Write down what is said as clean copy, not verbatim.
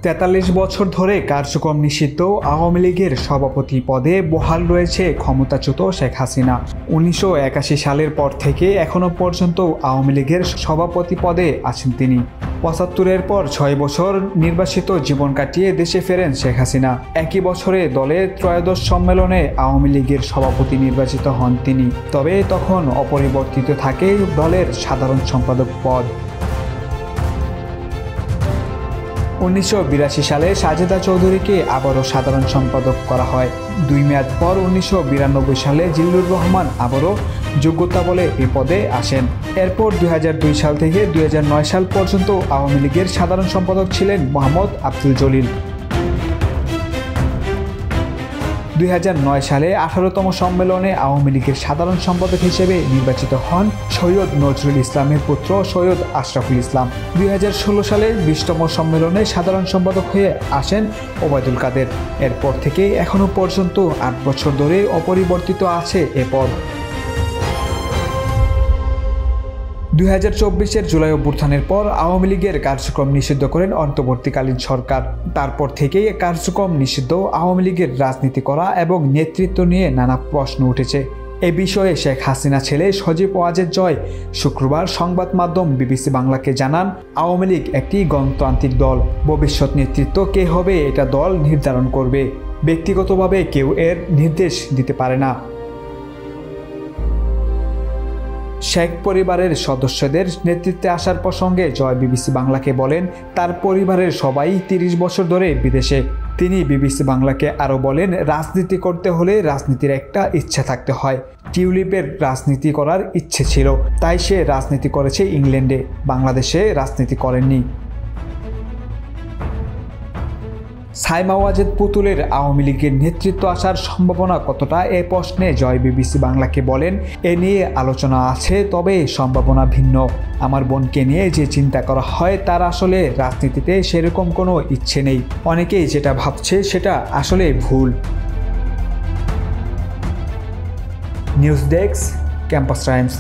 ৪৩ বছর ধরে কার্যক্রম নিষিদ্ধ আওয়ামী লীগের সভাপতি পদে বহাল রয়েছে ক্ষমতাচ্যুত শেখ হাসিনা। ১৯৮১ সালের পর থেকে এখনও পর্যন্ত আওয়ামী লীগের সভাপতি পদে আছেন তিনি। ৭৫-এর পর ৬ বছর নির্বাসিত জীবন কাটিয়ে দেশে ফেরেন শেখ হাসিনা। একই বছরে দলের ত্রয়োদশ সম্মেলনে আওয়ামী লীগের সভাপতি নির্বাচিত হন তিনি। তবে তখন অপরিবর্তিত থাকে দলের সাধারণ সম্পাদক পদ। ১৯৮২ সালে সাজেদা চৌধুরীকে আবারও সাধারণ সম্পাদক করা হয়। ২ মেয়াদ পর ১৯৯২ সালে জিল্লুর রহমান আবারও যোগ্যতা বলে এই পদে আসেন। এরপর ২০০২ সাল থেকে ২০০৯ সাল পর্যন্ত আওয়ামী লীগের সাধারণ সম্পাদক ছিলেন মোহাম্মদ আব্দুল জলিল। ২০০৯ সালে ১৮তম সম্মেলনে আওয়ামী লীগের সাধারণ সম্পাদক হিসেবে নির্বাচিত হন সৈয়দ নজরুল ইসলামের পুত্র সৈয়দ আশরাফুল ইসলাম। ২০১৬ সালে ২০তম সম্মেলনে সাধারণ সম্পাদক হয়ে আসেন ওবায়দুল কাদের। এরপর থেকে এখনও পর্যন্ত ৮ বছর ধরে অপরিবর্তিত আছে এ পদ। ২০২৪-এর জুলাই অভ্যুত্থানের পর আওয়ামী লীগের কার্যক্রম নিষিদ্ধ করেন অন্তর্বর্তীকালীন সরকার। তারপর থেকেই কার্যক্রম নিষিদ্ধ আওয়ামী লীগের রাজনীতি করা এবং নেতৃত্ব নিয়ে নানা প্রশ্ন উঠেছে। এ বিষয়ে শেখ হাসিনা ছেলে সজীব ওয়াজেদ জয় শুক্রবার সংবাদ মাধ্যম বিবিসি বাংলাকে জানান, আওয়ামী লীগ একটি গণতান্ত্রিক দল। ভবিষ্যৎ নেতৃত্ব কে হবে এটা দল নির্ধারণ করবে। ব্যক্তিগতভাবে কেউ এর নির্দেশ দিতে পারে না। শেখ পরিবারের সদস্যদের নেতৃত্বে আসার প্রসঙ্গে জয় বিবিসি বাংলাকে বলেন, তার পরিবারের সবাই ৩০ বছর ধরে বিদেশে। তিনি বিবিসি বাংলাকে আরও বলেন, রাজনীতি করতে হলে রাজনীতির একটা ইচ্ছা থাকতে হয়। টিউলিপের রাজনীতি করার ইচ্ছে ছিল, তাই সে রাজনীতি করেছে ইংল্যান্ডে, বাংলাদেশে রাজনীতি করেননি। সাইমা ওয়াজেদ পুতুলের আওয়ামী লীগের নেতৃত্ব আসার সম্ভাবনা কতটা এ প্রশ্নে জয় বিবিসি বাংলাকে বলেন, এ নিয়ে আলোচনা আছে, তবে সম্ভাবনা ভিন্ন। আমার বোনকে নিয়ে যে চিন্তা করা হয় তার আসলে রাজনীতিতে সেরকম কোনো ইচ্ছে নেই। অনেকেই যেটা ভাবছে সেটা আসলে ভুল। News desk, campus Times.